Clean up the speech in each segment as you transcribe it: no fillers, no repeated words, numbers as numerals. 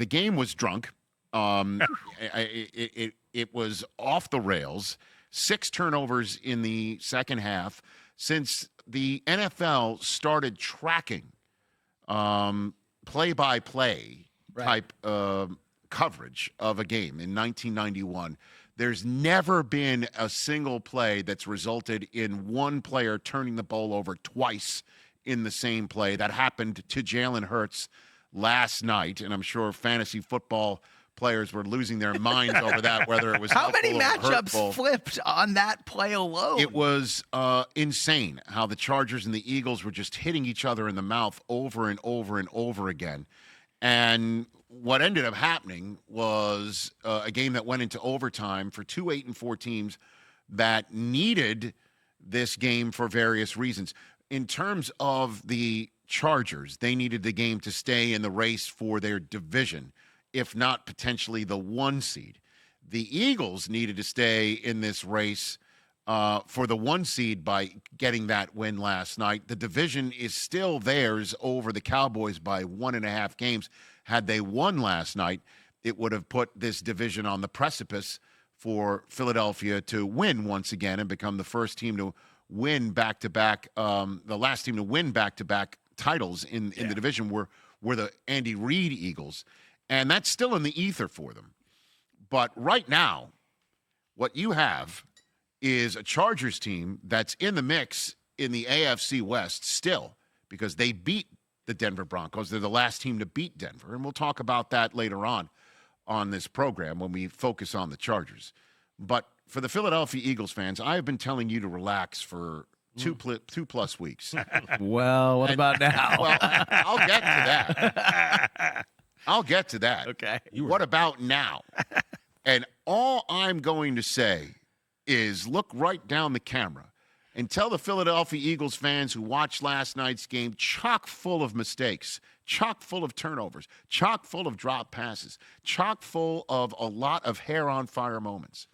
The game was drunk. It was off the rails. 6 turnovers in the second half. Since the NFL started tracking play-by-play type coverage of a game in 1991, there's never been a single play that's resulted in one player turning the ball over twice in the same play. That happened to Jalen Hurts last night, and I'm sure fantasy football players were losing their minds over that, whether it was how many matchups hurtful. Flipped on that play alone? It was insane how the Chargers and the Eagles were just hitting each other in the mouth over and over and over again. And what ended up happening was a game that went into overtime for 2 8-4 teams that needed this game for various reasons. In terms of the Chargers, they needed the game to stay in the race for their division, if not potentially the 1 seed. The Eagles needed to stay in this race for the 1 seed by getting that win last night. The division is still theirs over the Cowboys by 1.5 games. Had they won last night, it would have put this division on the precipice for Philadelphia to win once again and become the first team to win back-to-back, the last team to win back-to-back titles in the division were the Andy Reid Eagles. And that's still in the ether for them. But right now, what you have is a Chargers team that's in the mix in the AFC West still, because they beat the Denver Broncos. They're the last team to beat Denver. And we'll talk about that later on this program when we focus on the Chargers. But for the Philadelphia Eagles fans, I have been telling you to relax for 2+ weeks. Well, what about now? Well, I'll get to that. Okay. What about now? And all I'm going to say is look right down the camera and tell the Philadelphia Eagles fans who watched last night's game, chock full of mistakes, chock full of turnovers, chock full of drop passes, chock full of a lot of hair on fire moments.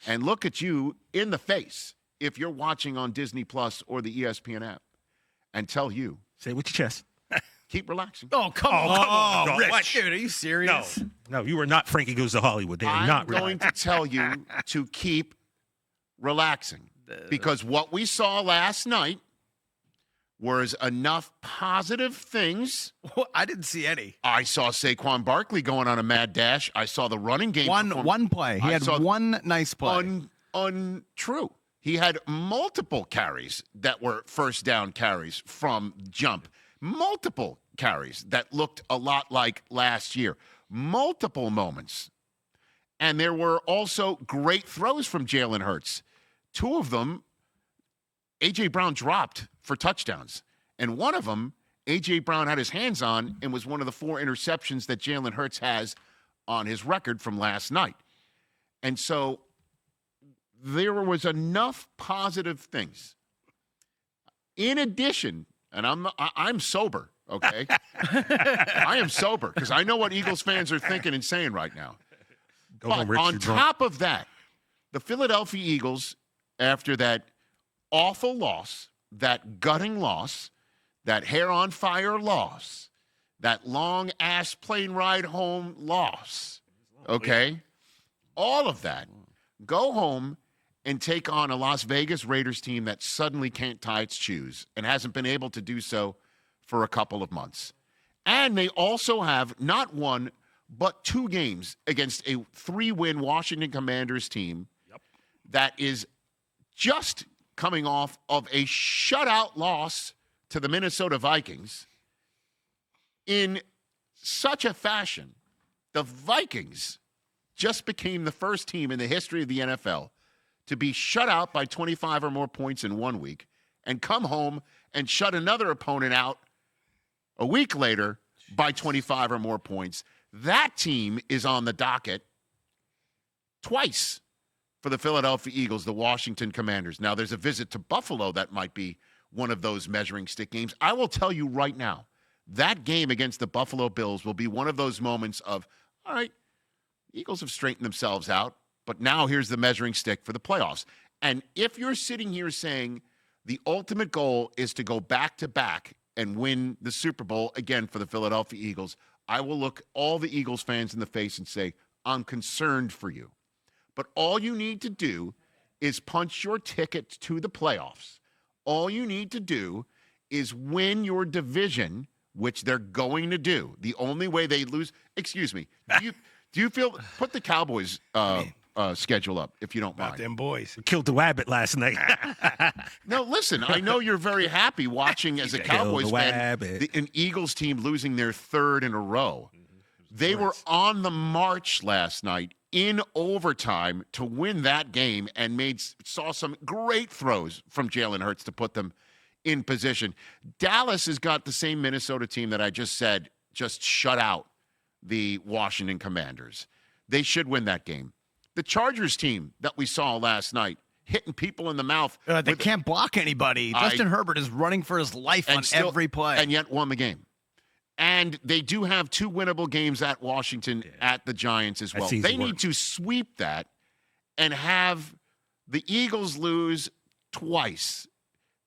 And look at you in the face if you're watching on Disney Plus or the ESPN app, and tell you. Say it with your chest. Keep relaxing. Oh, come on. No, Rich. what? Dude, are you serious? No, you are not Frankie Goes to Hollywood. They are not I'm going to tell you to keep relaxing, because what we saw last night was enough positive things. I didn't see any. I saw Saquon Barkley going on a mad dash. I saw the running game. One play. He had one nice play. Untrue. He had multiple carries that were first down carries from jump. Multiple carries that looked a lot like last year. Multiple moments. And there were also great throws from Jalen Hurts. 2 of them, A.J. Brown dropped for touchdowns. And one of them, A.J. Brown had his hands on and was one of the 4 interceptions that Jalen Hurts has on his record from last night. And so there was enough positive things. In addition, and I'm sober, okay? I am sober because I know what Eagles fans are thinking and saying right now. But on top of that, the Philadelphia Eagles, after that awful loss, that gutting loss, that hair-on-fire loss, that long-ass plane ride home loss, okay? All of that, go home and take on a Las Vegas Raiders team that suddenly can't tie its shoes and hasn't been able to do so for a couple of months. And they also have not 1, but 2 games against a 3-win Washington Commanders team that is just coming off of a shutout loss to the Minnesota Vikings in such a fashion. The Vikings just became the first team in the history of the NFL to be shut out by 25 or more points in 1 week and come home and shut another opponent out a week later by 25 or more points. That team is on the docket twice for the Philadelphia Eagles, the Washington Commanders. Now, there's a visit to Buffalo that might be one of those measuring stick games. I will tell you right now, that game against the Buffalo Bills will be one of those moments of, all right, Eagles have straightened themselves out, but now here's the measuring stick for the playoffs. And if you're sitting here saying the ultimate goal is to go back-to-back and win the Super Bowl again for the Philadelphia Eagles, I will look all the Eagles fans in the face and say, I'm concerned for you. But all you need to do is punch your ticket to the playoffs. All you need to do is win your division, which they're going to do. The only way they lose, excuse me, do you feel, put the Cowboys schedule up, if you don't mind. Them boys. Killed the rabbit last night. No, listen, I know you're very happy watching as a Cowboys fan an Eagles team losing their third in a row. They were on the march last night in overtime to win that game and saw some great throws from Jalen Hurts to put them in position. Dallas has got the same Minnesota team that I just said just shut out the Washington Commanders. They should win that game. The Chargers team that we saw last night, hitting people in the mouth. They can't block anybody. Justin Herbert is running for his life on every play. And yet won the game. And they do have 2 winnable games at Washington at the Giants as well. They need to sweep that and have the Eagles lose twice.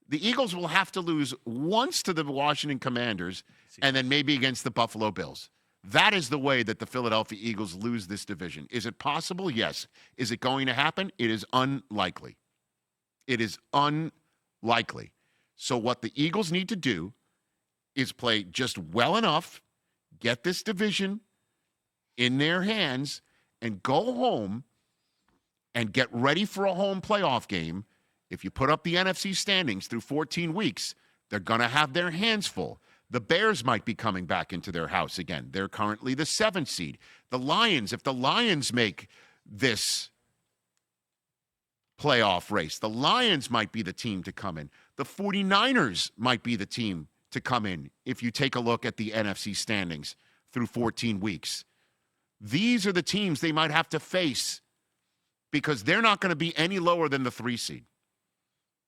The Eagles will have to lose once to the Washington Commanders and then maybe against the Buffalo Bills. That is the way that the Philadelphia Eagles lose this division. Is it possible? Yes. Is it going to happen? It is unlikely. It is unlikely. So what the Eagles need to do is play just well enough, get this division in their hands, and go home and get ready for a home playoff game. If you put up the NFC standings through 14 weeks, they're going to have their hands full. The Bears might be coming back into their house again. They're currently the 7th seed. The Lions, if the Lions make this playoff race, the Lions might be the team to come in. The 49ers might be the team to come in if you take a look at the NFC standings through 14 weeks. These are the teams they might have to face because they're not going to be any lower than the 3 seed.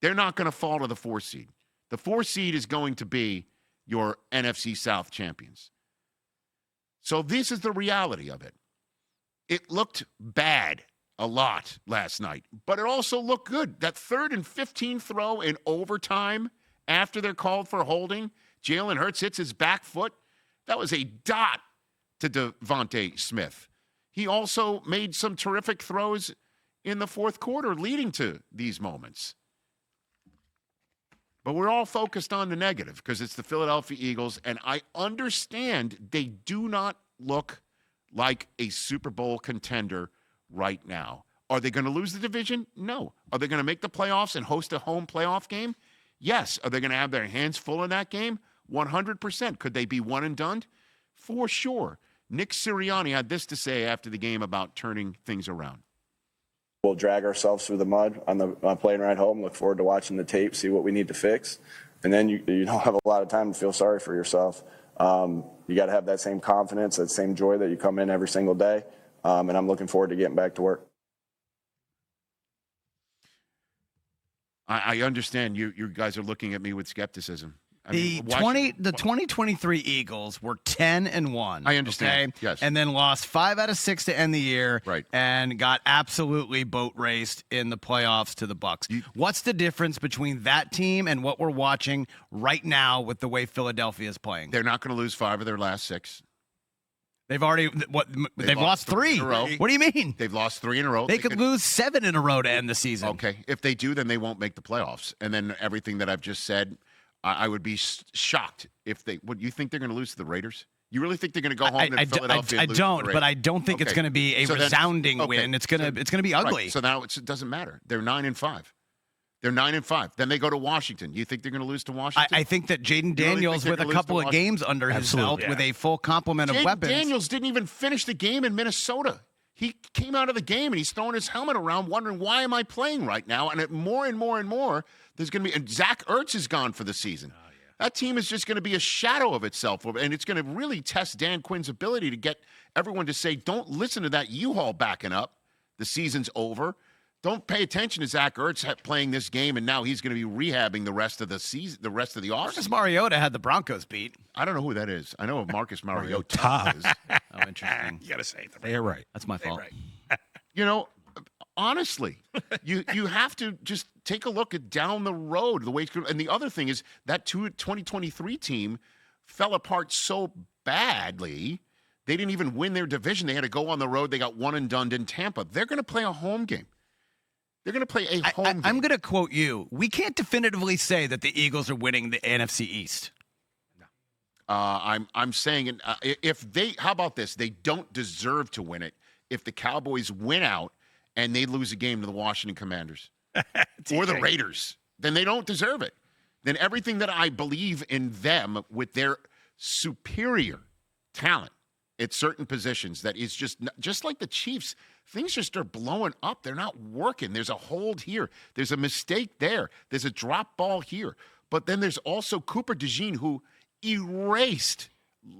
They're not going to fall to the 4 seed. The 4 seed is going to be your NFC South champions. So this is the reality of it. It looked bad a lot last night, but it also looked good. That 3rd and 15 throw in overtime after they're called for holding, Jalen Hurts hits his back foot. That was a dot to Devontae Smith. He also made some terrific throws in the 4th quarter leading to these moments. But we're all focused on the negative because it's the Philadelphia Eagles, and I understand they do not look like a Super Bowl contender right now. Are they going to lose the division? No. Are they going to make the playoffs and host a home playoff game? Yes. Are they going to have their hands full in that game? 100%. Could they be one and done? For sure. Nick Sirianni had this to say after the game about turning things around. We'll drag ourselves through the mud on the plane ride home, look forward to watching the tape, see what we need to fix. And then you don't have a lot of time to feel sorry for yourself. You got to have that same confidence, that same joy that you come in every single day. And I'm looking forward to getting back to work. I understand you guys are looking at me with skepticism. The 2023 Eagles were 10-1. I understand. Okay? Yes. And then lost 5 out of 6 to end the year. Right. And got absolutely boat raced in the playoffs to the Bucks. What's the difference between that team and what we're watching right now with the way Philadelphia is playing? They're not going to lose 5 of their last 6. They've already they've lost 3 in a row. What do you mean? They've lost 3 in a row. They could lose 7 in a row to end the season. Okay. If they do, then they won't make the playoffs. And then everything that I've just said, I would be shocked if they. What you think they're going to lose to the Raiders? You really think they're going to go home to Philadelphia? I don't, but I don't think it's going to be a resounding win. It's going to be ugly. Right. So now it doesn't matter. They're 9-5. They're 9-5. Then they go to Washington. You think they're going to lose to Washington? I think that Jaden Daniels, with a couple of games under his belt, with a full complement of weapons. Daniels didn't even finish the game in Minnesota. He came out of the game and he's throwing his helmet around, wondering why am I playing right now? And more and more, there's going to be. And Zach Ertz is gone for the season. Oh, yeah. That team is just going to be a shadow of itself, and it's going to really test Dan Quinn's ability to get everyone to say, "Don't listen to that U-Haul backing up. The season's over. Don't pay attention to Zach Ertz playing this game, and now he's going to be rehabbing the rest of the season, the rest of the offseason." Marcus Mariota had the Broncos beat. I don't know who that is. I know of Marcus Mariota. Oh, interesting. You got to say it. They're right. That's my fault. Right. You know, honestly, you have to just take a look at down the road the way it's going. And the other thing is that 2023 team fell apart so badly They didn't even win their division. They had to go on the road. They got one and done in Tampa. They're going to play a home game. They're going to play a home game. I'm going to quote you. We can't definitively say that the Eagles are winning the NFC East. I'm saying if they, how about this? They don't deserve to win it. If the Cowboys win out and they lose a game to the Washington Commanders or the Raiders, then they don't deserve it. Then everything that I believe in them with their superior talent at certain positions that is just like the Chiefs, things just are blowing up. They're not working. There's a hold here. There's a mistake there. There's a drop ball here. But then there's also Cooper DeJean, who erased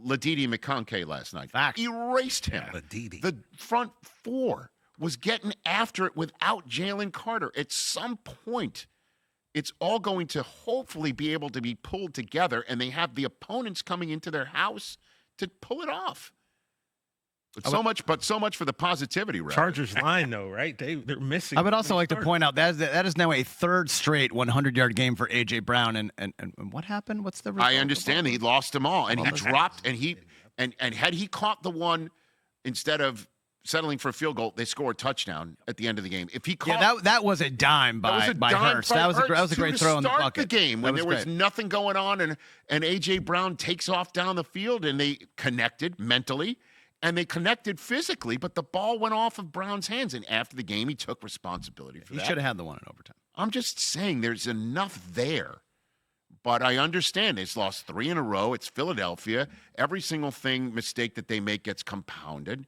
Ladidi McConkey last night. Facts. Erased him. Ladidi. The front four was getting after it without Jalen Carter. At some point, it's all going to hopefully be able to be pulled together, and they have the opponents coming into their house to pull it off. But so much for the positivity, right? Chargers line, though, right? They're missing. I would also like to point out that is now a third straight 100-yard game for A.J. Brown. And what happened? What's the result? I understand. He lost them all, and he dropped, and had he caught the one instead of settling for a field goal, they score a touchdown at the end of the game. If he caught, that was a dime by Hurst. That was a great throw in the bucket. The game when there was nothing going on, and A.J. Brown takes off down the field, and they connected mentally. And they connected physically, but the ball went off of Brown's hands. And after the game, he took responsibility for that. He should have had the one in overtime. I'm just saying there's enough there. But I understand they've lost 3 in a row. It's Philadelphia. Every single mistake that they make gets compounded.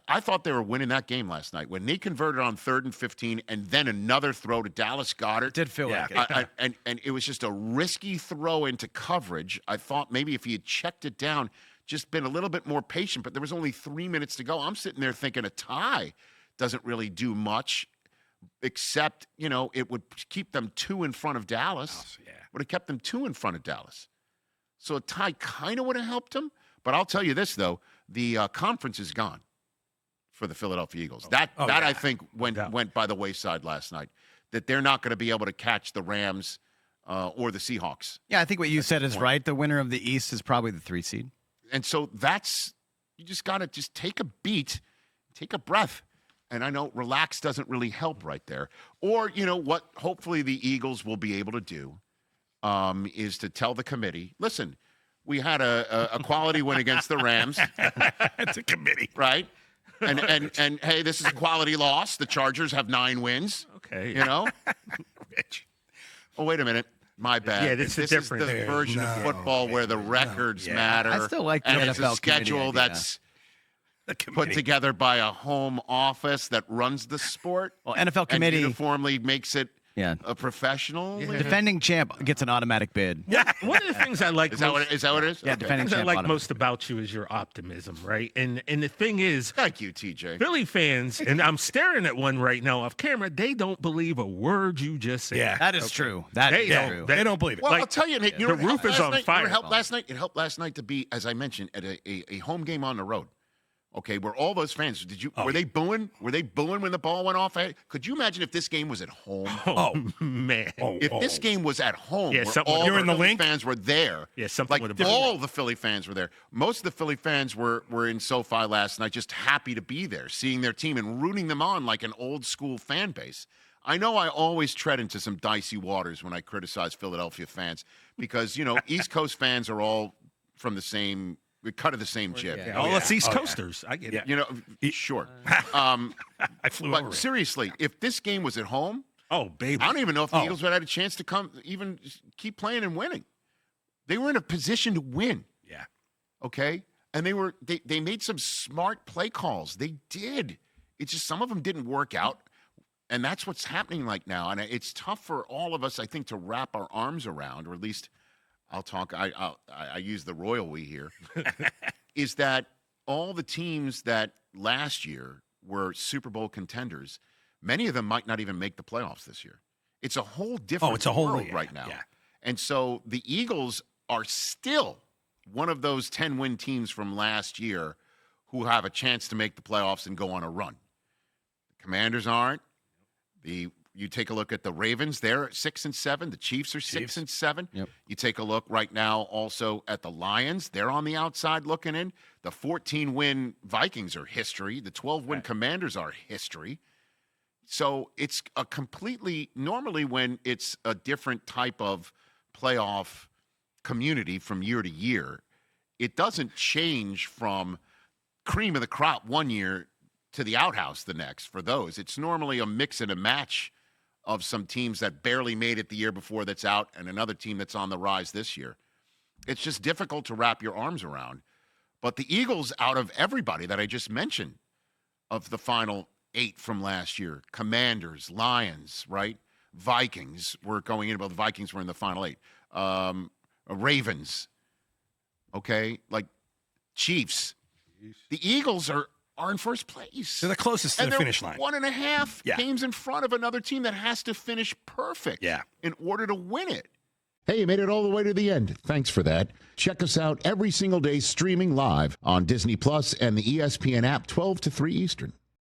I thought they were winning that game last night. When they converted on 3rd and 15 and then another throw to Dallas Goedert. It did feel like it. And it was just a risky throw into coverage. I thought maybe if he had checked it down, just been a little bit more patient, but there was only 3 minutes to go. I'm sitting there thinking a tie doesn't really do much except, it would keep them 2 in front of Dallas. Would have kept them 2 in front of Dallas. So a tie kind of would have helped them. But I'll tell you this, though. The conference is gone for the Philadelphia Eagles. I think went by the wayside last night, that they're not going to be able to catch the Rams or the Seahawks. Yeah, I think what you said is right. The winner of the East is probably the 3 seed. And so you just got to just take a beat, take a breath. And I know relax doesn't really help right there. Or, what hopefully the Eagles will be able to do is to tell the committee, listen, we had a quality win against the Rams. It's a committee. Right? And hey, this is a quality loss. The Chargers have 9 wins. Okay. Rich. Oh, wait a minute. My bad. Yeah, this is the version of football where the records matter. I still like the and NFL it's a schedule that's put together by a home office that runs the sport. Well, NFL committee and uniformly makes it a professional. Yeah. Defending champ gets an automatic bid. Yeah, one of the things I like is that what it is? Yeah, defending champ. I like most about you is your optimism, right? And the thing is, thank you, TJ. Philly fans, and I'm staring at one right now off camera. They don't believe a word you just said. Yeah, that is true. That is true. They don't believe it. Well, I'll tell you, Nick. The roof is on fire. It helped last night. It helped last night to be, as I mentioned, at a home game on the road. Okay, where all those fans were they booing? Were they booing when the ball went off? Could you imagine if this game was at home? Oh man! If this game was at home, where all you're in the Philly fans were there. Yeah, something like all the Philly fans were there. Most of the Philly fans were in SoFi last night, just happy to be there, seeing their team and rooting them on like an old school fan base. I know I always tread into some dicey waters when I criticize Philadelphia fans because East Coast fans are all from the same. We cut of the same jib. Yeah. All us East Coasters. I get it. Sure. I flew over. But seriously, if this game was at home, oh baby, I don't even know if the Eagles would have had a chance to even keep playing and winning. They were in a position to win. Yeah. Okay. And they made some smart play calls. They did. It's just some of them didn't work out, and that's what's happening like now. And it's tough for all of us, I think, to wrap our arms around, or at least. I'll talk. I use the royal we here. Is that all the teams that last year were Super Bowl contenders? Many of them might not even make the playoffs this year. It's a whole different world right now. Yeah. And so the Eagles are still one of those 10-win teams from last year who have a chance to make the playoffs and go on a run. The Commanders aren't. The You take a look at the Ravens. They're 6-7. The Chiefs are 6-7. Yep. You take a look right now also at the Lions. They're on the outside looking in. The 14-win Vikings are history. The 12-win Commanders are history. So it's a completely – normally when it's a different type of playoff community from year to year, it doesn't change from cream of the crop one year to the outhouse the next for those. It's normally a mix and a match of some teams that barely made it the year before that's out and another team that's on the rise this year. It's just difficult to wrap your arms around. But the Eagles, out of everybody that I just mentioned, of the final 8 from last year, Commanders, Lions, right? Vikings were going in, but the Vikings were in the final 8. Ravens, okay? Like Chiefs. The Eagles are in first place. They're the closest to the finish line. 1.5 games in front of another team that has to finish perfect in order to win it. Hey, you made it all the way to the end. Thanks for that. Check us out every single day streaming live on Disney Plus and the ESPN app 12 to 3 Eastern.